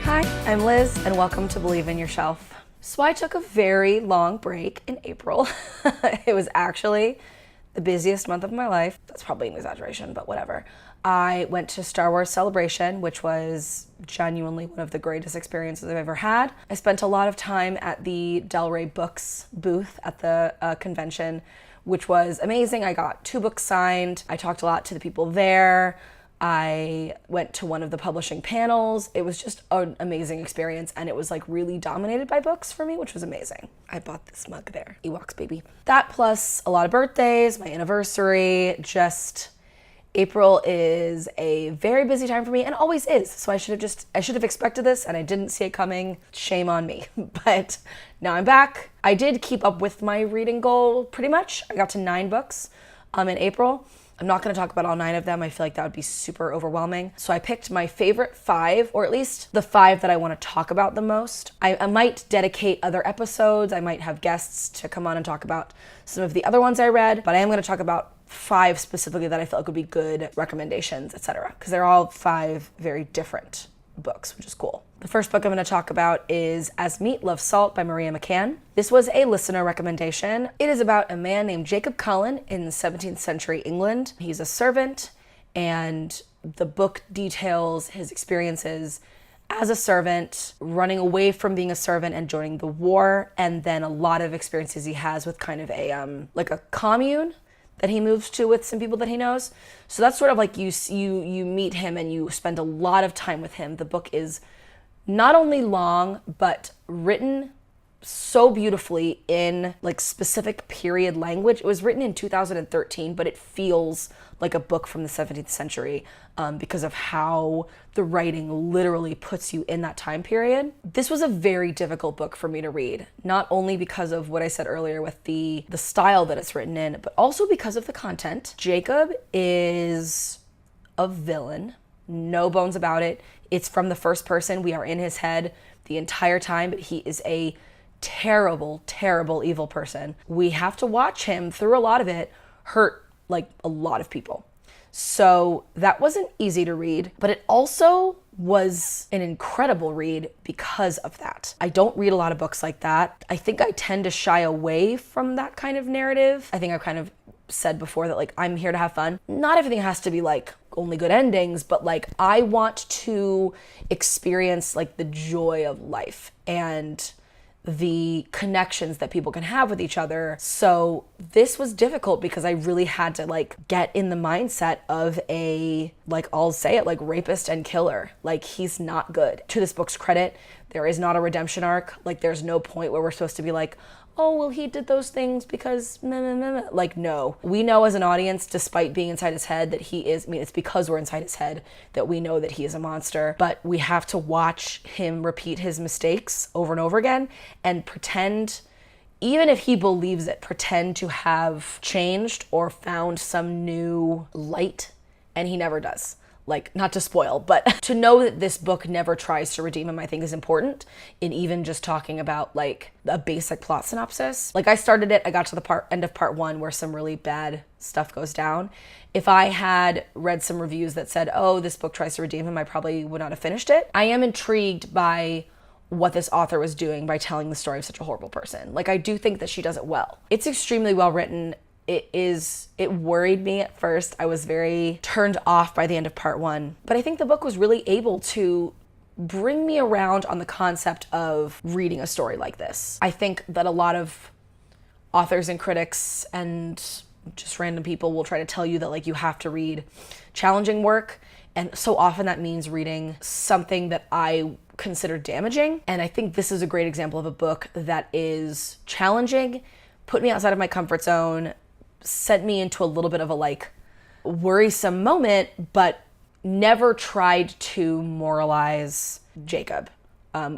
Hi, I'm Liz, and welcome to Believe in Yourself. So I took a very long break in April. It was actually the busiest month of my life. That's probably an exaggeration, but whatever. I went to Star Wars Celebration, which was genuinely one of the greatest experiences I've ever had. I spent a lot of time at the Del Rey Books booth at the convention, which was amazing. I got 2 books signed. I talked a lot to the people there. I went to one of the publishing panels. It was just an amazing experience, and it was like really dominated by books for me, which was amazing. I bought this mug there. Ewoks, baby. That plus a lot of birthdays, my anniversary, just April is a very busy time for me and always is. So I should have expected this, and I didn't see it coming. Shame on me. But now I'm back. I did keep up with my reading goal pretty much. I got to 9 books in April. I'm not going to talk about all 9 of them. I feel like that would be super overwhelming. So I picked my favorite 5, or at least the 5 that I want to talk about the most. I might dedicate other episodes. I might have guests to come on and talk about some of the other ones I read, but I am going to talk about 5 specifically that I felt like would be good recommendations, etc. Because they're all 5 very different books, which is cool. The first book I'm going to talk about is As Meatloaf Salt by Maria McCann. This was a listener recommendation. It is about a man named Jacob Cullen in 17th century England. He's a servant, and the book details his experiences as a servant, running away from being a servant and joining the war, and then a lot of experiences he has with kind of a like a commune that he moves to with some people that he knows. So that's sort of like you meet him and you spend a lot of time with him. The book is not only long, but written so beautifully in like specific period language. It was written in 2013, but it feels like a book from the 17th century because of how the writing literally puts you in that time period. This was a very difficult book for me to read, not only because of what I said earlier with the style that it's written in, but also because of the content. Jacob is a villain, no bones about it. It's from the first person. We are in his head the entire time, but he is a terrible, terrible, evil person. We have to watch him through a lot of it hurt like a lot of people. So that wasn't easy to read, but it also was an incredible read because of that. I don't read a lot of books like that. I think I tend to shy away from that kind of narrative. I think I've kind of said before that like I'm here to have fun. Not everything has to be like only good endings, but like I want to experience like the joy of life and the connections that people can have with each other. So this was difficult because I really had to like get in the mindset of a, like I'll say it, like rapist and killer. Like he's not good. To this book's credit, there is not a redemption arc. Like there's no point where we're supposed to be like, oh, well, he did those things because meh, meh, meh, meh. Like, no. We know as an audience, despite being inside his head, that he is, I mean, it's because we're inside his head that we know that he is a monster, but we have to watch him repeat his mistakes over and over again and pretend, even if he believes it, pretend to have changed or found some new light, and he never does. Like, not to spoil, but to know that this book never tries to redeem him, I think is important in even just talking about like a basic plot synopsis. Like I started it, I got to the end of part 1 where some really bad stuff goes down. If I had read some reviews that said, oh, this book tries to redeem him, I probably would not have finished it. I am intrigued by what this author was doing by telling the story of such a horrible person. Like I do think that she does it well. It's extremely well written. It worried me at first. I was very turned off by the end of part 1, but I think the book was really able to bring me around on the concept of reading a story like this. I think that a lot of authors and critics and just random people will try to tell you that like you have to read challenging work, and so often that means reading something that I consider damaging. And I think this is a great example of a book that is challenging, put me outside of my comfort zone, sent me into a little bit of a like worrisome moment, but never tried to moralize Jacob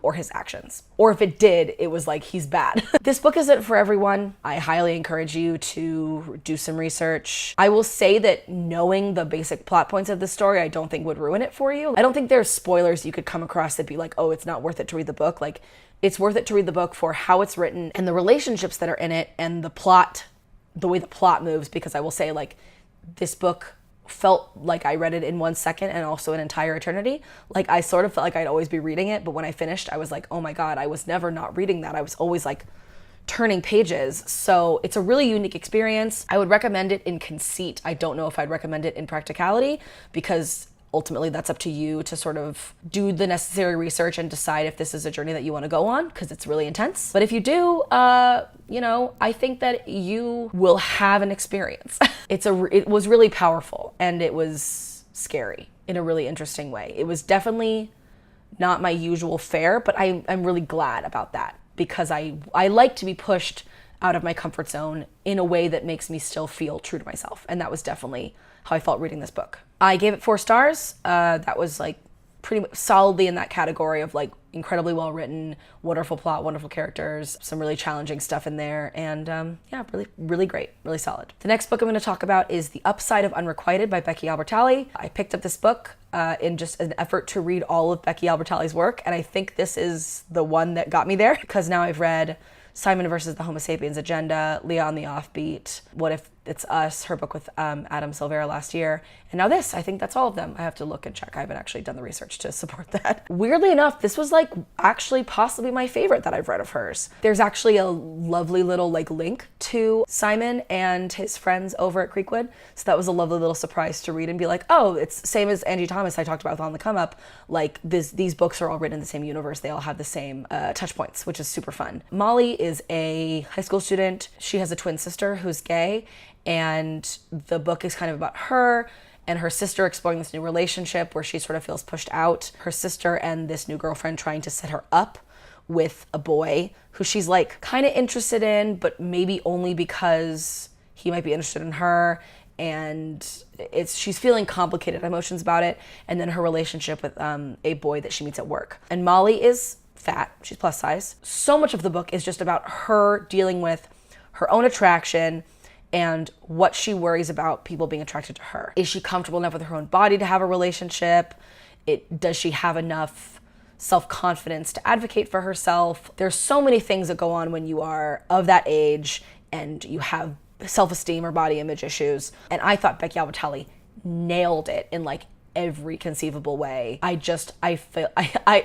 or his actions. Or if it did, it was like, he's bad. This book isn't for everyone. I highly encourage you to do some research. I will say that knowing the basic plot points of the story, I don't think would ruin it for you. I don't think there's spoilers you could come across that'd be like, oh, it's not worth it to read the book. Like, it's worth it to read the book for how it's written and the relationships that are in it and the plot, the way the plot moves, because I will say like this book felt like I read it in 1 second and also an entire eternity. Like I sort of felt like I'd always be reading it, but when I finished, I was like, oh my God, I was never not reading that. I was always like turning pages. So it's a really unique experience. I would recommend it in conceit. I don't know if I'd recommend it in practicality, because ultimately that's up to you to sort of do the necessary research and decide if this is a journey that you want to go on, because it's really intense. But if you do, I think that you will have an experience. It was really powerful, and it was scary in a really interesting way. It was definitely not my usual fare, but I'm really glad about that, because I like to be pushed out of my comfort zone in a way that makes me still feel true to myself. And that was definitely how I felt reading this book. I gave it 4 stars. That was like pretty much solidly in that category of like incredibly well written, wonderful plot, wonderful characters, some really challenging stuff in there, and really, really great, really solid. The next book I'm going to talk about is The Upside of Unrequited by Becky Albertalli. I picked up this book in just an effort to read all of Becky Albertalli's work, and I think this is the one that got me there, because now I've read Simon versus the Homo Sapiens Agenda, Leah on the Offbeat, What If It's Us, her book with Adam Silvera last year, and now this. I think that's all of them. I have to look and check. I haven't actually done the research to support that. Weirdly enough, this was like actually possibly my favorite that I've read of hers. There's actually a lovely little like link to Simon and his friends over at Creekwood, so that was a lovely little surprise to read and be like, oh, it's same as Angie Thomas I talked about with On the Come Up. Like these books are all written in the same universe. They all have the same touch points, which is super fun. Molly is a high school student. She has a twin sister who's gay, and the book is kind of about her and her sister exploring this new relationship where she sort of feels pushed out. Her sister and this new girlfriend trying to set her up with a boy who she's like kind of interested in, but maybe only because he might be interested in her. And she's feeling complicated emotions about it. And then her relationship with a boy that she meets at work. And Molly is fat, she's plus size. So much of the book is just about her dealing with her own attraction and what she worries about people being attracted to her. Is she comfortable enough with her own body to have a relationship? Does she have enough self-confidence to advocate for herself? There's so many things that go on when you are of that age and you have self-esteem or body image issues. And I thought Becky Albertalli nailed it in like every conceivable way. I feel,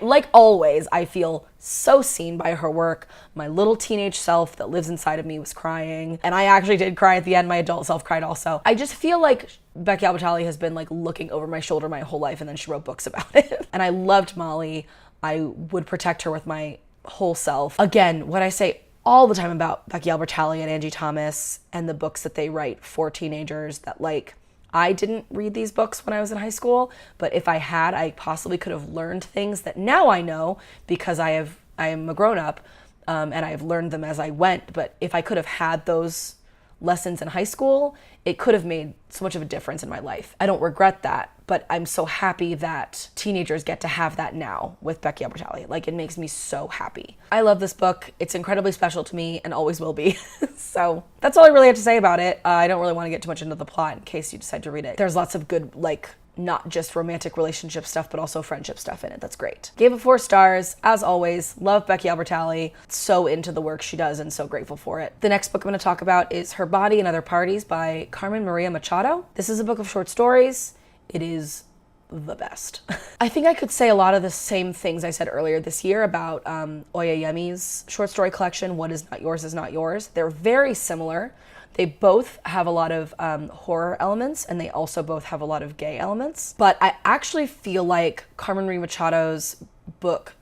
like always, I feel so seen by her work. My little teenage self that lives inside of me was crying. And I actually did cry at the end. My adult self cried also. I just feel like Becky Albertalli has been like looking over my shoulder my whole life, and then she wrote books about it. And I loved Molly. I would protect her with my whole self. Again, what I say all the time about Becky Albertalli and Angie Thomas and the books that they write for teenagers, that like, I didn't read these books when I was in high school, but if I had, I possibly could have learned things that now I know because I am a grown-up, and I've learned them as I went. But if I could have had those lessons in high school, it could have made so much of a difference in my life. I don't regret that, but I'm so happy that teenagers get to have that now with Becky Albertalli. Like, it makes me so happy. I love this book. It's incredibly special to me and always will be. So that's all I really have to say about it. I don't really want to get too much into the plot in case you decide to read it. There's lots of good, like, not just romantic relationship stuff, but also friendship stuff in it. That's great. Gave it 4 stars. As always, love Becky Albertalli. So into the work she does and so grateful for it. The next book I'm going to talk about is Her Body and Other Parties by Carmen Maria Machado. This is a book of short stories. It is the best. I think I could say a lot of the same things I said earlier this year about Oyeyemi's short story collection, What Is Not Yours Is Not Yours. They're very similar. They both have a lot of horror elements, and they also both have a lot of gay elements. But I actually feel like Carmen Maria Machado's book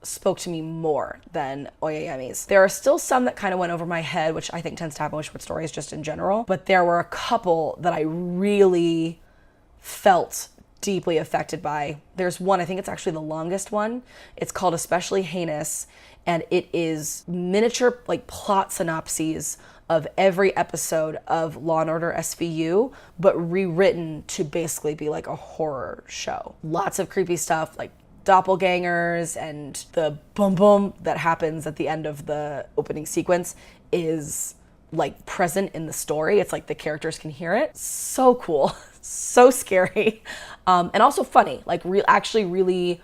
spoke to me more than Oyeyemi's. There are still some that kind of went over my head, which I think tends to happen with short stories just in general. But there were a couple that I really felt deeply affected by. There's one, I think it's actually the longest one. It's called Especially Heinous, and it is miniature like plot synopses of every episode of Law & Order SVU, but rewritten to basically be like a horror show. Lots of creepy stuff like doppelgangers, and the boom boom that happens at the end of the opening sequence is like present in the story. It's like the characters can hear it. So cool, so scary, and also funny, like actually really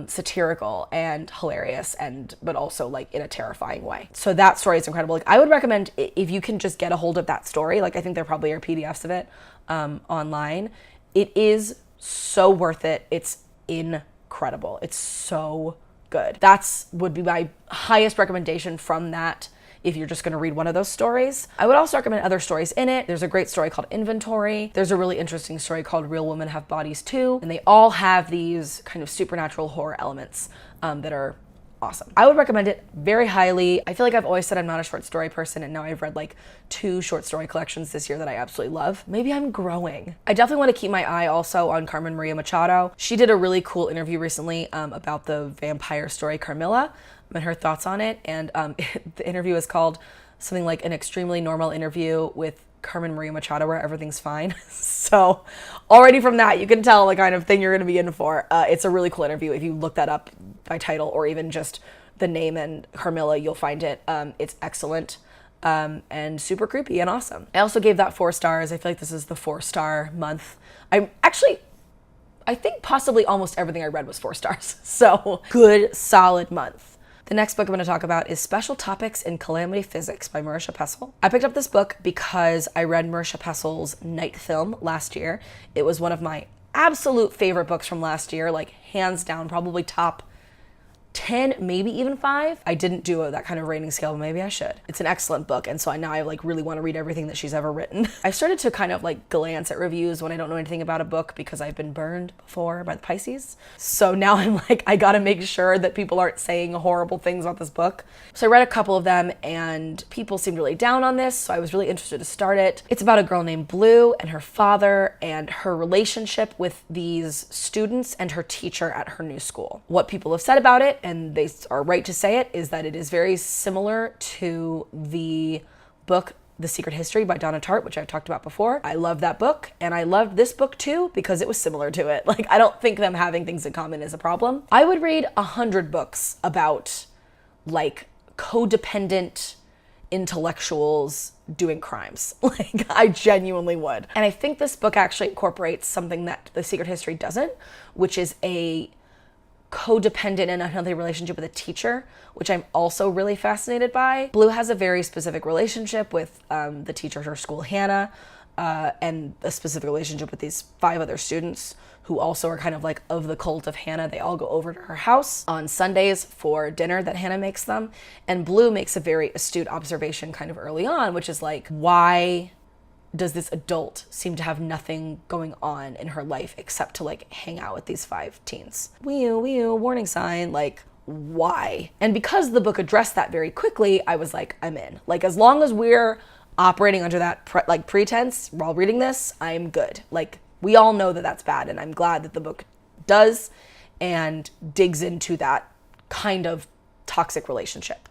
satirical and hilarious, but also like in a terrifying way. So that story is incredible. Like I would recommend, if you can just get a hold of that story, like I think there probably are PDFs of it online. It is so worth it. It's incredible. It's so good. That's would be my highest recommendation from that if you're just going to read one of those stories. I would also recommend other stories in it. There's a great story called Inventory. There's a really interesting story called Real Women Have Bodies Too. And they all have these kind of supernatural horror elements that are awesome. I would recommend it very highly. I feel like I've always said I'm not a short story person, and now I've read like 2 short story collections this year that I absolutely love. Maybe I'm growing. I definitely want to keep my eye also on Carmen Maria Machado. She did a really cool interview recently about the vampire story Carmilla and her thoughts on it. And the interview is called something like An Extremely Normal Interview with Carmen Maria Machado where everything's fine. So already from that, you can tell the kind of thing you're going to be in for. It's a really cool interview. If you look that up by title or even just the name and Carmilla, you'll find it. It's excellent and super creepy and awesome. I also gave that 4 stars. I feel like this is the 4-star month. I think possibly almost everything I read was 4 stars. So good, solid month. The next book I'm going to talk about is Special Topics in Calamity Physics by Marisha Pessl. I picked up this book because I read Marisha Pessl's Night Film last year. It was one of my absolute favorite books from last year, like hands down, probably top 10, maybe even 5. I didn't do that kind of rating scale, but maybe I should. It's an excellent book, and so now I like really want to read everything that she's ever written. I've started to kind of like glance at reviews when I don't know anything about a book because I've been burned before by the Pisces. So now I'm like, I gotta make sure that people aren't saying horrible things about this book. So I read a couple of them, and people seemed really down on this, so I was really interested to start it. It's about a girl named Blue and her father and her relationship with these students and her teacher at her new school. What people have said about it, and they are right to say it, is that it is very similar to the book The Secret History by Donna Tartt, which I've talked about before. I love that book, and I loved this book too because it was similar to it. Like, I don't think them having things in common is a problem. I would read 100 books about like codependent intellectuals doing crimes. Like, I genuinely would. And I think this book actually incorporates something that The Secret History doesn't, which is a codependent and unhealthy relationship with a teacher, which I'm also really fascinated by. Blue has a very specific relationship with the teacher at her school, Hannah, and a specific relationship with these 5 other students who also are kind of like of the cult of Hannah. They all go over to her house on Sundays for dinner that Hannah makes them. And Blue makes a very astute observation kind of early on, which is like, why does this adult seem to have nothing going on in her life except to like hang out with these 5 teens? Warning sign, like, why? And because the book addressed that very quickly, I was like, I'm in. Like, as long as we're operating under that pretense while reading this, I'm good. Like, we all know that that's bad, and I'm glad that the book does and digs into that kind of toxic relationship.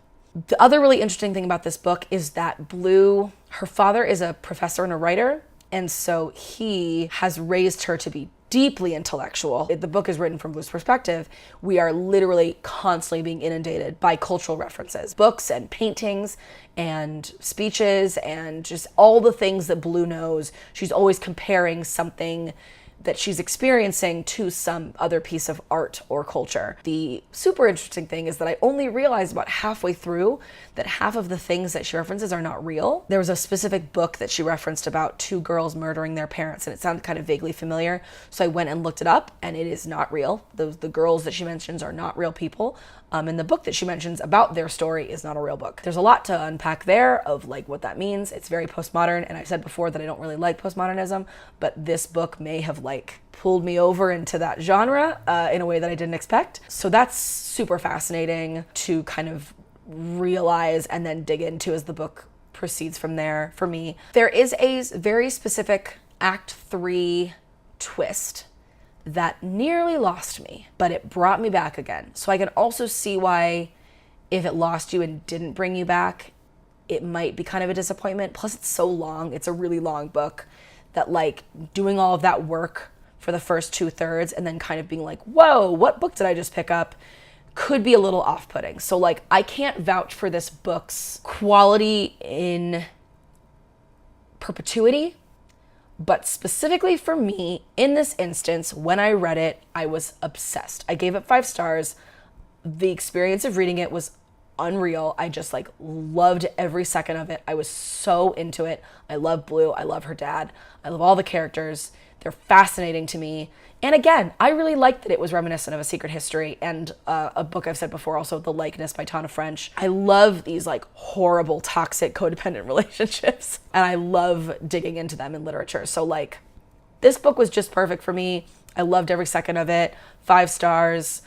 The other really interesting thing about this book is that Blue, her father is a professor and a writer, and so he has raised her to be deeply intellectual. The book is written from Blue's perspective. We are literally constantly being inundated by cultural references, books and paintings and speeches and just all the things that Blue knows. She's always comparing something that she's experiencing to some other piece of art or culture. The super interesting thing is that I only realized about halfway through that half of the things that she references are not real. There was a specific book that she referenced about 2 girls murdering their parents, and it sounded kind of vaguely familiar. So I went and looked it up, and it is not real. The girls that she mentions are not real people. And the book that she mentions about their story is not a real book. There's a lot to unpack there of like what that means. It's very postmodern, and I said before that I don't really like postmodernism, but this book may have like pulled me over into that genre in a way that I didn't expect. So that's super fascinating to kind of realize and then dig into as the book proceeds from there for me. There is a very specific Act 3 twist that nearly lost me, but it brought me back again. So I can also see why if it lost you and didn't bring you back, it might be kind of a disappointment. Plus it's so long. It's a really long book that like doing all of that work for the first 2/3 and then kind of being like, whoa, what book did I just pick up? Could be a little off-putting. So like, I can't vouch for this book's quality in perpetuity, But specifically for me, in this instance, when I read it, I was obsessed. I gave it 5 stars. The experience of reading it was unreal. I just like loved every second of it. I was so into it. I love Blue. I love her dad. I love all the characters. They're fascinating to me. And again, I really liked that it was reminiscent of A Secret History and a book I've said before, also The Likeness by Tana French. I love these like horrible, toxic, codependent relationships, and I love digging into them in literature. So like, this book was just perfect for me. I loved every second of it. 5 stars.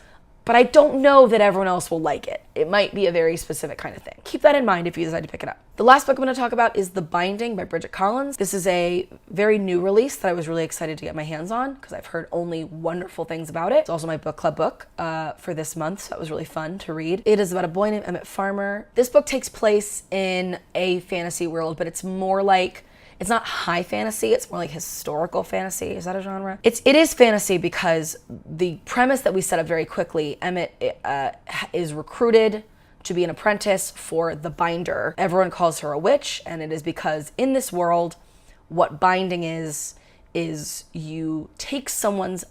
But I don't know that everyone else will like it. It might be a very specific kind of thing. Keep that in mind if you decide to pick it up. The last book I'm going to talk about is The Binding by Bridget Collins. This is a very new release that I was really excited to get my hands on because I've heard only wonderful things about it. It's also my book club book for this month, so that was really fun to read. It is about a boy named Emmett Farmer. This book takes place in a fantasy world, but it's more like, it's not high fantasy, it's more like historical fantasy. Is that a genre? It is fantasy because the premise that we set up very quickly, Emmett is recruited to be an apprentice for the binder. Everyone calls her a witch, and it is because in this world, what binding is you take someone's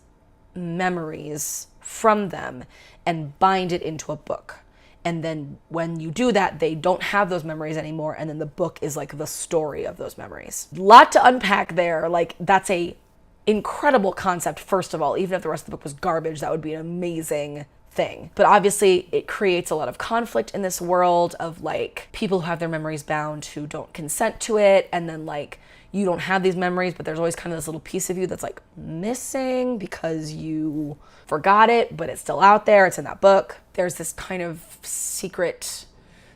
memories from them and bind it into a book. And then when you do that, they don't have those memories anymore. And then the book is like the story of those memories. Lot to unpack there. Like, that's a incredible concept, first of all. Even if the rest of the book was garbage, that would be an amazing thing. But obviously it creates a lot of conflict in this world of like people who have their memories bound who don't consent to it. And then like, you don't have these memories, but there's always kind of this little piece of you that's like missing because you forgot it, but it's still out there. It's in that book. There's this kind of secret,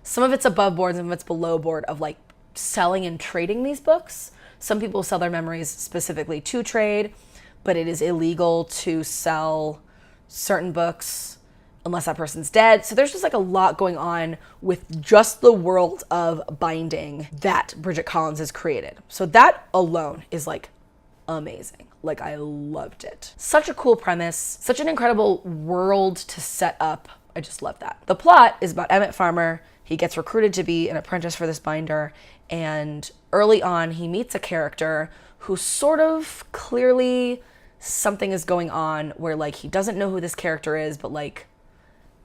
some of it's above board, some of it's below board of like selling and trading these books. Some people sell their memories specifically to trade, but it is illegal to sell certain books unless that person's dead. So there's just like a lot going on with just the world of binding that Bridget Collins has created. So that alone is like amazing. Like, I loved it. Such a cool premise, such an incredible world to set up. I just love that. The plot is about Emmett Farmer. He gets recruited to be an apprentice for this binder, and early on he meets a character who sort of clearly something is going on where like he doesn't know who this character is, but like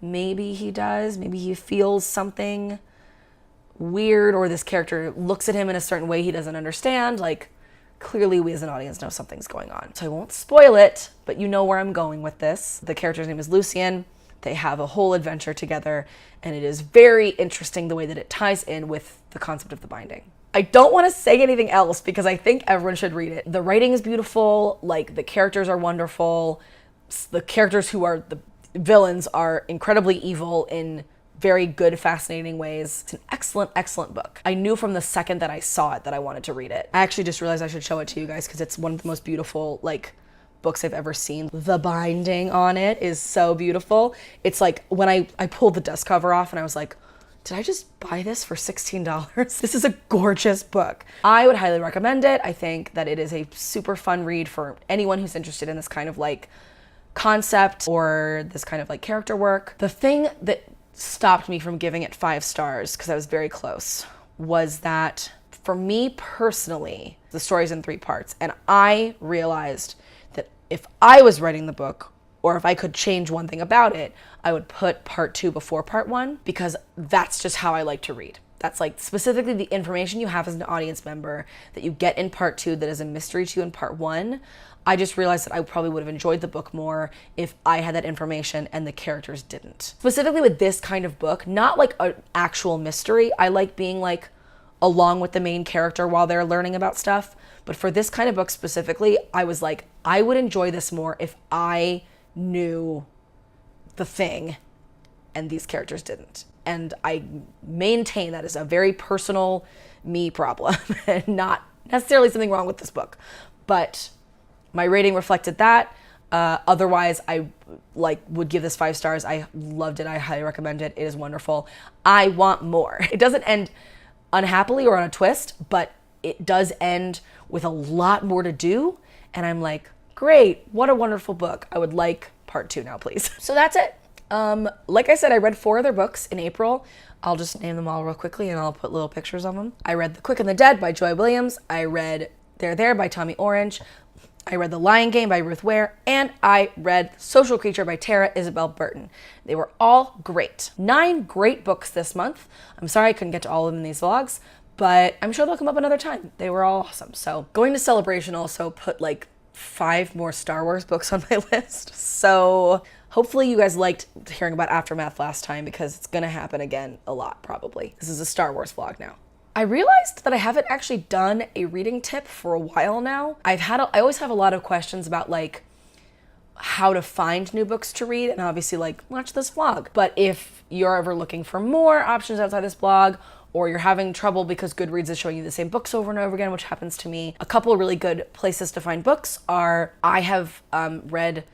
maybe he does. Maybe he feels something weird, or this character looks at him in a certain way he doesn't understand. Like, clearly we as an audience know something's going on. So I won't spoil it, but you know where I'm going with this. The character's name is Lucien. They have a whole adventure together, and it is very interesting the way that it ties in with the concept of the binding. I don't want to say anything else because I think everyone should read it. The writing is beautiful, like the characters are wonderful. The characters who are the villains are incredibly evil in very good, fascinating ways. It's an excellent, excellent book. I knew from the second that I saw it that I wanted to read it. I actually just realized I should show it to you guys because it's one of the most beautiful, like, books I've ever seen. The binding on it is so beautiful. It's like when I pulled the dust cover off and I was like, did I just buy this for $16? This is a gorgeous book. I would highly recommend it. I think that it is a super fun read for anyone who's interested in this kind of like concept or this kind of like character work. The thing that stopped me from giving it 5 stars, because I was very close, was that for me personally, the story's in 3 parts, and I realized that if I was writing the book, or if I could change one thing about it, I would put part 2 before part 1, because that's just how I like to read. That's like specifically the information you have as an audience member that you get in part 2 that is a mystery to you in part 1. I just realized that I probably would have enjoyed the book more if I had that information and the characters didn't. Specifically with this kind of book, not like an actual mystery. I like being like along with the main character while they're learning about stuff. But for this kind of book specifically, I was like, I would enjoy this more if I knew the thing and these characters didn't. And I maintain that is a very personal me problem and not necessarily something wrong with this book. But my rating reflected that. Otherwise, I would give this 5 stars. I loved it. I highly recommend it. It is wonderful. I want more. It doesn't end unhappily or on a twist, but it does end with a lot more to do. And I'm like, great, what a wonderful book. I would like part 2 now, please. So that's it. Like I said, I read 4 other books in April. I'll just name them all real quickly and I'll put little pictures on them. I read The Quick and the Dead by Joy Williams. I read They're There by Tommy Orange. I read The Lion Game by Ruth Ware, and I read Social Creature by Tara Isabel Burton. They were all great. 9 great books this month. I'm sorry I couldn't get to all of them in these vlogs, but I'm sure they'll come up another time. They were all awesome. So going to Celebration also put like 5 more Star Wars books on my list. So hopefully you guys liked hearing about Aftermath last time, because it's gonna happen again a lot probably. This is a Star Wars vlog now. I realized that I haven't actually done a reading tip for a while now. I always have a lot of questions about like how to find new books to read, and obviously like watch this vlog. But if you're ever looking for more options outside this blog, or you're having trouble because Goodreads is showing you the same books over and over again, which happens to me, a couple of really good places to find books are, I have read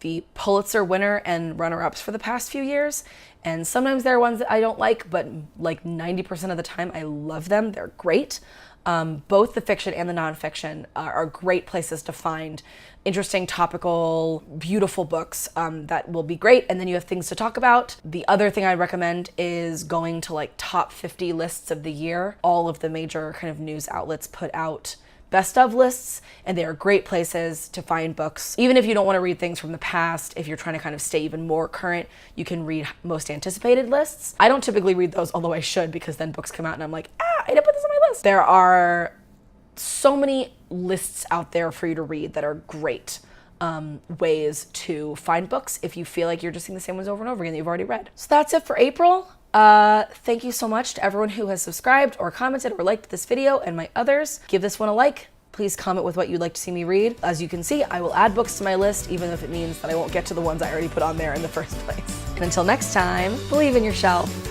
the Pulitzer winner and runner-ups for the past few years, and sometimes there are ones that I don't like, but like 90% of the time I love them. They're great. Both the fiction and the nonfiction are great places to find interesting, topical, beautiful books that will be great, and then you have things to talk about. The other thing I recommend is going to like top 50 lists of the year. All of the major kind of news outlets put out best of lists, and they are great places to find books. Even if you don't want to read things from the past, if you're trying to kind of stay even more current, you can read most anticipated lists. I don't typically read those, although I should, because then books come out and I'm like, I didn't put this on my list. There are so many lists out there for you to read that are great ways to find books if you feel like you're just seeing the same ones over and over again that you've already read. So that's it for April. Thank you so much to everyone who has subscribed or commented or liked this video and my others. Give this one a like. Please comment with what you'd like to see me read. As you can see, I will add books to my list, even if it means that I won't get to the ones I already put on there in the first place. And until next time, believe in your shelf.